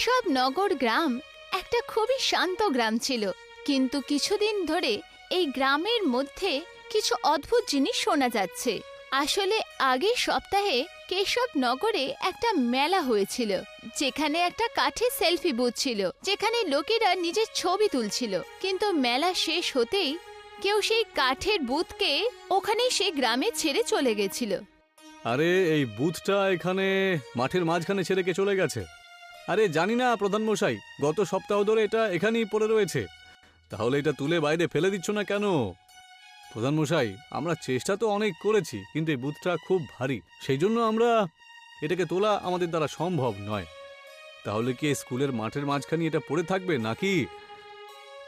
কেশবনগর গ্রাম একটা খুবই শান্ত গ্রাম ছিল, কিন্তু কিছুদিন ধরে এই গ্রামের মধ্যে কিছু অদ্ভুত জিনিস শোনা যাচ্ছে। আসলে আগের সপ্তাহে কেশবনগরে একটা মেলা হয়েছিল, যেখানে একটা কাঠের সেলফি বুথ ছিল, যেখানে লোকেরা নিজের ছবি তুলছিল। কিন্তু মেলা শেষ হতেই কেউ সেই কাঠের বুথকে ওখানেই সেই গ্রামে ছেড়ে চলে গেছিল। আরে এই বুথটা এখানে মাঠের মাঝখানে ছেড়ে কে চলে গেছে? আরে জানি না প্রধান মশাই, গত সপ্তাহ ধরে এটা এখানেই পড়ে রয়েছে। তাহলে এটা তুলে বাইরে ফেলে দিচ্ছ না কেন? প্রধান মশাই, আমরা চেষ্টা তো অনেক করেছি, কিন্তু এই বুথটা খুব ভারী, সেই জন্য আমরা এটাকে তোলা আমাদের দ্বারা সম্ভব নয়। তাহলে কি স্কুলের মাঠের মাঝখানে এটা পড়ে থাকবে নাকি?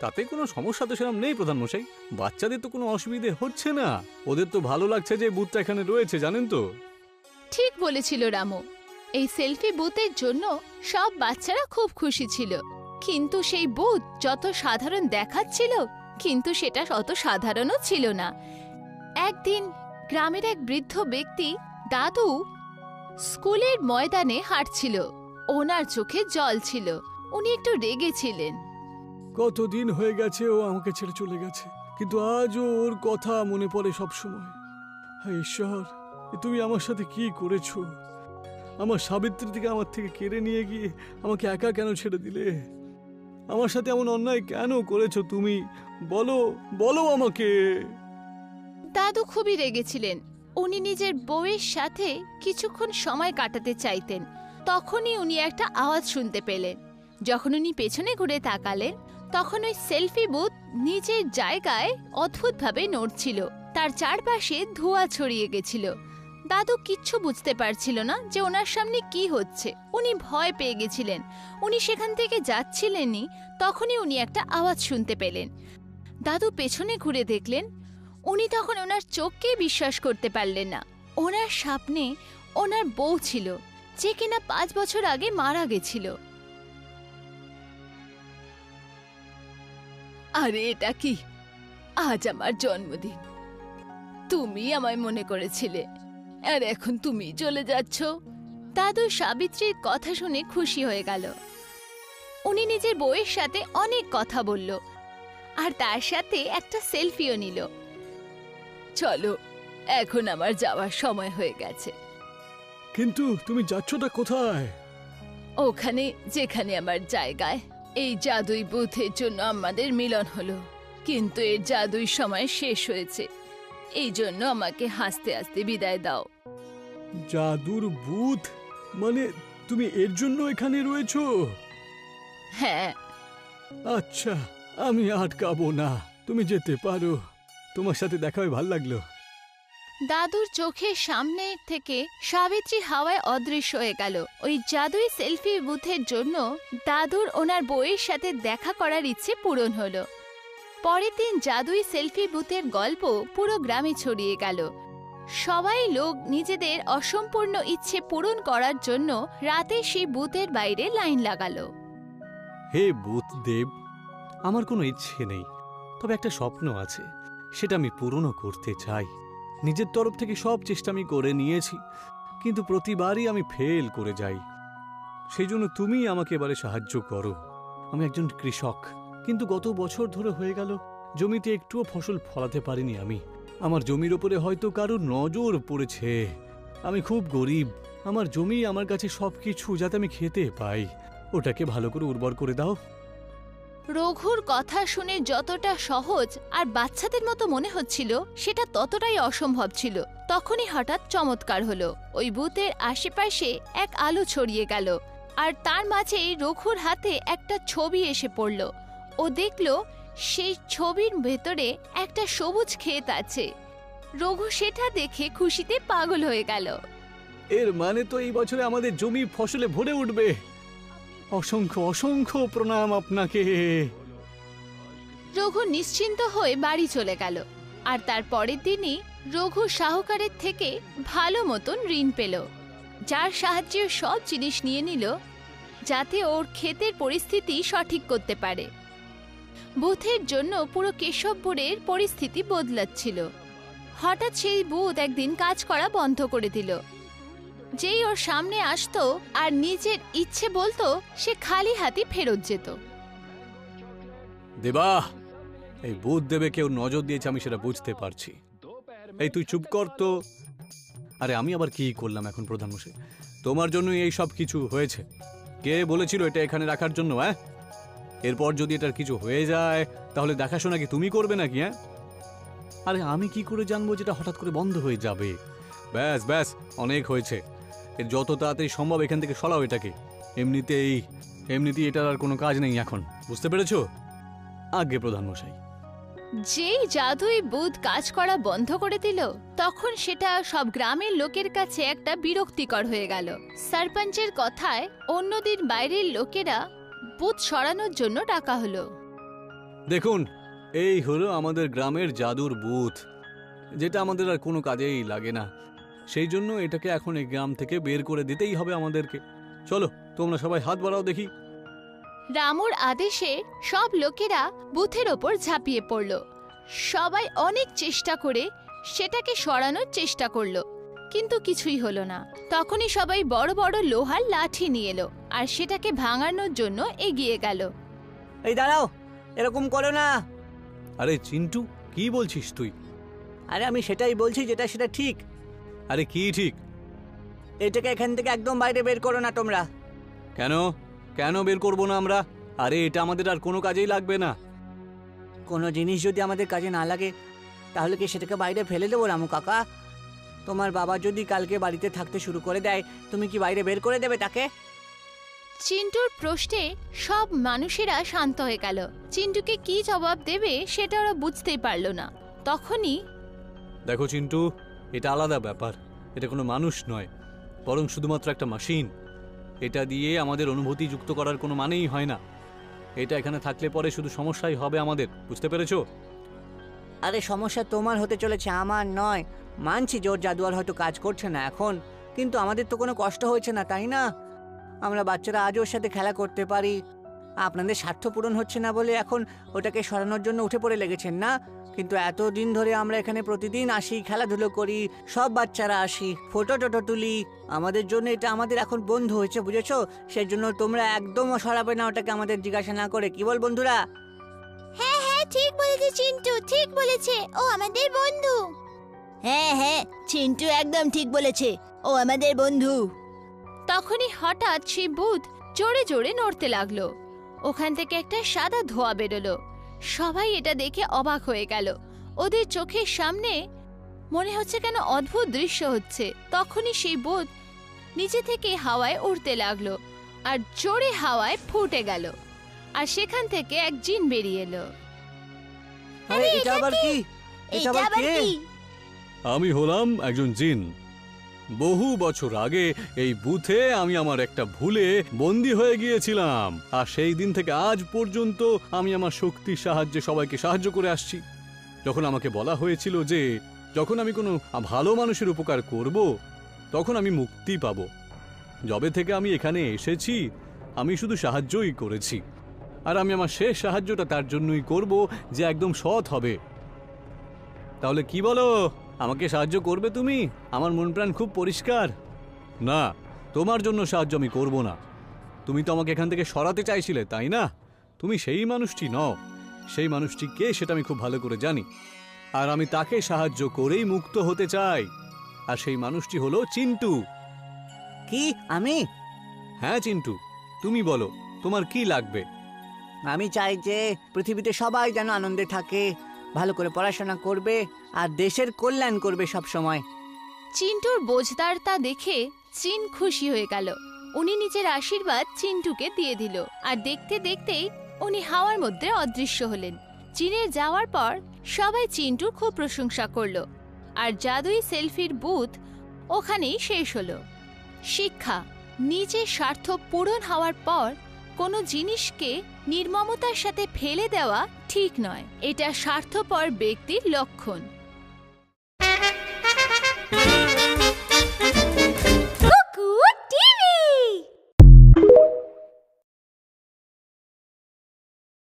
তাতে কোনো সমস্যা তো সেরকম নেই প্রধান মশাই, বাচ্চাদের তো কোনো অসুবিধে হচ্ছে না, ওদের তো ভালো লাগছে যে বুথটা এখানে রয়েছে, জানেন তো। ঠিক বলেছিল রামু, এই সেলফি বুথের জন্য সব বাচ্চারা খুব খুশি ছিল। কিন্তু সেই বুথ যত সাধারণ দেখাচ্ছিল, কিন্তু সেটা অত সাধারণও ছিল না। একদিন গ্রামের এক বৃদ্ধ ব্যক্তি দাদু স্কুলের ময়দানে হাঁটছিল। ওনার চোখে জল ছিল, উনি একটু রেগেছিলেন। কতদিন হয়ে গেছে ও আমাকে ছেড়ে চলে গেছে, কিন্তু আজও ওর কথা মনে পড়ে সব সময়। হে ঈশ্বর, তুমি আমার সাথে কি করেছো? আমার সাবিত্রী থেকে আমার থেকে কেড়ে নিয়ে গিয়ে আমাকে একা কেন ছেড়ে দিলে? আমার সাথে এমন অন্যায় কেন করেছো তুমি? বলো বলো আমাকে। দাদু খুবই রেগেছিলেন। উনি নিজের বউয়ের সাথে কিছুক্ষণ সময় কাটাতে চাইতেন। তখনই উনি একটা আওয়াজ শুনতে পেলেন। যখন উনি পেছনে ঘুরে তাকালেন, তখন ওই সেলফি বুথ নিজের জায়গায় অদ্ভুতভাবে নড়ছিল। তার চারপাশে ধোঁয়া ছড়িয়ে গেছিল। দাদু কিচ্ছু বুঝতে পারছিল না যে ওনার সামনে কি হচ্ছে। উনি ভয় পেয়ে গেছিলেন। উনি সেখান থেকে যাচ্ছিলেনই, তখনই উনি একটা আওয়াজ শুনতে পেলেন। দাদু পেছনে ঘুরে দেখলেন। উনি তখন ওনার চোখকে বিশ্বাস করতে পারলেন না। ওনার সামনে ওনার বউ ছিল, যে কিনা 5 বছর আগে মারা গেছিল। আরে এটা কি? আজ আমার জন্মদিন, তুমি আমায় মনে করেছিলে, আর এখন তুমি চলে যাচ্ছ। দাদু সাবিত্রীর কথা শুনে খুশি হয়ে গেল। উনি নিজের বউয়ের সাথে অনেক কথা বলল, আর তার সাথে একটা সেলফিও নিল। চলো, এখন আমার যাওয়ার সময় হয়ে গেছে। কিন্তু তুমি যাচ্ছটা কোথায়? ওখানে যেখানে আমার জায়গায়। এই জাদুই বুথের জন্য আমাদের মিলন হলো, কিন্তু এর জাদুই সময় শেষ হয়েছে। এই জন্য আমাকে হাসতে হাসতে বিদায় দাও। জাদুর বুথ মানে তুমি এর জন্য এখানে রয়েছো? হ্যাঁ। আচ্ছা, আমি আটকাবো না, তুমি যেতে পারো। তোমার সাথে দেখা হয়ে ভালো লাগলো। দাদুর চোখের সামনে থেকে সাবিত্রী হাওয়ায় অদৃশ্য হয়ে গেল। ওই জাদুই সেলফি বুথের জন্য দাদুর ওনার বউয়ের সাথে দেখা করার ইচ্ছে পূরণ হলো। পরের দিন জাদুই সেলফি বুথের গল্প পুরো গ্রামে ছড়িয়ে গেল। সবাই লোক নিজেদের অসম্পূর্ণ ইচ্ছে পূরণ করার জন্য রাতে সেই বুথের বাইরে লাইন লাগালো। হে বুথ দেব, আমার কোনো ইচ্ছে নেই, তবে একটা স্বপ্ন আছে, সেটা আমি পূরণও করতে চাই। নিজের তরফ থেকে সব চেষ্টা আমি করে নিয়েছি, কিন্তু প্রতিবারই আমি ফেল করে যাই। সেই জন্য তুমি আমাকে এবারে সাহায্য করো। আমি একজন কৃষক, কিন্তু গত বছর ধরে হয়ে গেল জমিতে একটুও ফসল ফলাতে পারিনি আমি। আমার জমির ওপরে হয়তো কারোর নজর পড়েছে। আমি খুব গরিব, আমার জমি আমার কাছে সবকিছু, যাতে আমি খেতে পাই। ওটাকে ভালো করে উর্বর করে দাও। রঘুর কথা শুনে যতটা সহজ আর বাচ্চাদের মতো মনে হচ্ছিল, সেটা ততটাই অসম্ভব ছিল। তখনই হঠাৎ চমৎকার হলো। ওই বুথের আশেপাশে এক আলো ছড়িয়ে গেল, আর তার মাঝেই রঘুর হাতে একটা ছবি এসে পড়ল। ও দেখল সেই ছবির ভেতরে একটা সবুজ ক্ষেত আছে। রঘু সেটা দেখে খুশিতে পাগল হয়ে গেল। এর মানে তো এই বছরে আমাদের জমি ফসলে ভরে উঠবে। অসংখ্য অসংখ্য প্রণাম আপনাকে। রঘু নিশ্চিন্ত হয়ে বাড়ি চলে গেল, আর তার পরের দিনই রঘু সাহুকারের থেকে ভালো মতন ঋণ পেল, যার সাহায্যে সব জিনিস নিয়ে নিল, যাতে ওর ক্ষেতের পরিস্থিতি সঠিক করতে পারে। বুথের জন্য পুরো কেশবপুরের পরিস্থিতি বদলাচ্ছিল। হঠাৎ সেই বুথ একদিন কাজ করা বন্ধ করে দিল। যেই ওর সামনে আসতো আর নিজের ইচ্ছে বলতো, সে খালি হাতি ফেরত যেত। দেবা, এই ভূত দেবে কেউ নজর দিয়েছে, আমি সেটা বুঝতে পারছি। এই তুই চুপ কর তো। আরে আমি আবার কি করলাম এখন প্রধানমশাই? তোমার জন্যই এই সব কিছু হয়েছে। কে বলেছিল এটা এখানে রাখার জন্য? হ্যাঁ, এরপর যদি এটার কিছু হয়ে যায় তাহলে দেখাশোনা কি তুমি করবে নাকি? হ্যাঁ, আরে আমি কি করে জানবো যেটা হঠাৎ করে বন্ধ হয়ে যাবে? ব্যাস ব্যাস, অনেক হয়েছে। এর যত তাড়াতাড়ি সম্ভব এখান থেকে সরাও এটাকে। এমনিতেই এটার আর কোনো কাজ নেই এখন, বুঝতে পেরেছো? আগে প্রধানমশাই। যেই জাদুই ভূত কাজ করা বন্ধ করে দিল, তখন সেটা সব গ্রামের লোকের কাছে একটা বিরক্তিকর হয়ে গেল। সরপঞ্চের কথায় অন্যদিন বাইরের লোকেরা ভূত সরানোর জন্য ডাকা হলো। দেখুন, এই হলো আমাদের গ্রামের জাদুর বুথ, যেটা আমাদের আর কোনো কাজেই লাগে না। সেই জন্য এটাকে এখন এই গ্রাম থেকে বের করে দিতেই হবে আমাদেরকে। চলো তোমরা সবাই হাত বাড়াও দেখি। রামুর আদেশে সব লোকেরা বুথের ওপর ঝাঁপিয়ে পড়ল। সবাই অনেক চেষ্টা করে সেটাকে সরানোর চেষ্টা করলো, কিন্তু কিছুই হলো না। তখনই সবাই বড় বড় লোহার লাঠি নিয়ে এলো আর সেটাকে ভাঙানোর জন্য এগিয়ে গেল। এই দাঁড়াও, এরকম করো না। আরে চিন্টু, কি বলছিস তুই? আরে আমি সেটাই বলছি যেটা সেটা ঠিক। আরে কি ঠিক? এটাকে এখান থেকে একদম বাইরে বের করো না তোমরা। কেন কেন বের করবো না আমরা? আরে এটা আমাদের আর কোনো কাজেই লাগবে না। কোনো জিনিস যদি আমাদের কাজে না লাগে তাহলে কি সেটাকে বাইরে ফেলে দেবো রামু কাকা? তোমার বাবা যদি কালকে বাড়িতে থাকতে শুরু করে দেয়, তুমি কি বাইরে বের করে দেবে তাকে? চিন্টুর প্রশ্নে সব মানুষেরা শান্ত হয়ে গেল। চিন্টুকে কি জবাব দেবে সেটা ওরা বুঝতেই পারল না। তখনই দেখো চিন্টু, এটা আলাদা ব্যাপার। এটা কোনো মানুষ নয়, বরং শুধুমাত্র একটা মেশিন। এটা দিয়ে আমাদের অনুভূতি যুক্ত করার কোনো মানেই হয় না। এটা এখানে থাকলে পরে শুধু সমস্যাই হবে আমাদের, বুঝতে পেরেছো? আরে সমস্যা তোমার হতে চলেছে, আমার নয়। মানছি জোর জাদুয়ার হয়তো কাজ করছে না এখন, কিন্তু আমাদের তো কোনো কষ্ট হয়েছে না, তাই না? আমরা বাচ্চারা আজ ওর সাথে খেলা করতে পারি। আপনাদের স্বার্থ পূরণ হচ্ছে না বলে এখন ওটাকে সরানোর জন্য উঠে পড়ে লেগেছেন না? কিন্তু এতদিন ধরে আমরা এখানে প্রতিদিন আসি, খেলাধুলো করি, সব বাচ্চারা আসি, ফটো টোটো তুলি। আমাদের জন্য এটা আমাদের এখন বন্ধু হয়েছে, বুঝেছো? সেই জন্য তোমরা একদম সরাবে না ওটাকে আমাদের জিজ্ঞাসা না করে। কি বল বন্ধুরা? হ্যাঁ হ্যাঁ, ঠিক বলেছে চিন্টু, ঠিক বলেছে, ও আমাদের বন্ধু। হ্যাঁ হ্যাঁ, চিন্টু একদম ঠিক বলেছে, ও আমাদের বন্ধু। তখনই হঠাৎ সেই ভূত জোরে জোরে নড়তে লাগলো। ওখান থেকে একটা সাদা ধোঁয়া বেরোলো। সবাই এটা দেখে অবাক হয়ে গেল। ওদের চোখের সামনে মনে হচ্ছে কেন অদ্ভুত দৃশ্য হচ্ছে। তখনই সেই ভূত নিচে থেকে হাওয়ায় উড়তে লাগলো আর জোরে হাওয়ায় ফুটে গেল, আর সেখান থেকে এক জিন বেরিয়ে এলো। আরে এটা আবার কি? এটা আবার কি? আমি হলাম একজন জিন। বহু বছর আগে এই বুথে আমি আমার একটা ভুলে বন্দী হয়ে গিয়েছিলাম, আর সেই দিন থেকে আজ পর্যন্ত আমি আমার শক্তির সাহায্যে সবাইকে সাহায্য করে আসছি। যখন আমাকে বলা হয়েছিল যে যখন আমি কোনো ভালো মানুষের উপকার করব তখন আমি মুক্তি পাব, যবে থেকে আমি এখানে এসেছি আমি শুধু সাহায্যই করেছি। আর আমি আমার শেষ সাহায্যটা তার জন্যই করব যে একদম সৎ হবে। তাহলে কি বলো, আমাকে সাহায্য করবে তুমি? আমার মন প্রাণ খুব পরিষ্কার। না, তোমার জন্য সাহায্য আমি করব না। তুমি তো আমাকে এখান থেকে সরাতে চাইছিলে, তাই না? তুমি সেই মানুষটি নও। সেই মানুষটি কে সেটা আমি খুব ভালো করে জানি, আর আমি তাকে সাহায্য করেই মুক্ত হতে চাই। আর সেই মানুষটি হলো চিন্টু। কি আমি? হ্যাঁ চিন্টু, তুমি বলো তোমার কি লাগবে? আমি চাই যে পৃথিবীতে সবাই যেন আনন্দে থাকে, ভালো করে পড়াশোনা করবে আর দেশের কল্যাণ করবে সব সময়। চিন্টুর বোঝদারতা দেখে চিন খুশি হয়ে গেল। উনি নিজের আশীর্বাদ চিন্টুকে দিয়ে দিল, আর দেখতে দেখতেই উনি হাওয়ার মধ্যে অদৃশ্য হলেন। চীনের যাওয়ার পর সবাই চিন্টুর খুব প্রশংসা করলো, আর জাদুই সেলফির বুথ ওখানেই শেষ হলো। শিক্ষা: নিজের স্বার্থ পূরণ হওয়ার পর কোনো জিনিসকে নির্মমতার সাথে ফেলে দেওয়া ঠিক নয়। এটা স্বার্থপর ব্যক্তির লক্ষণ।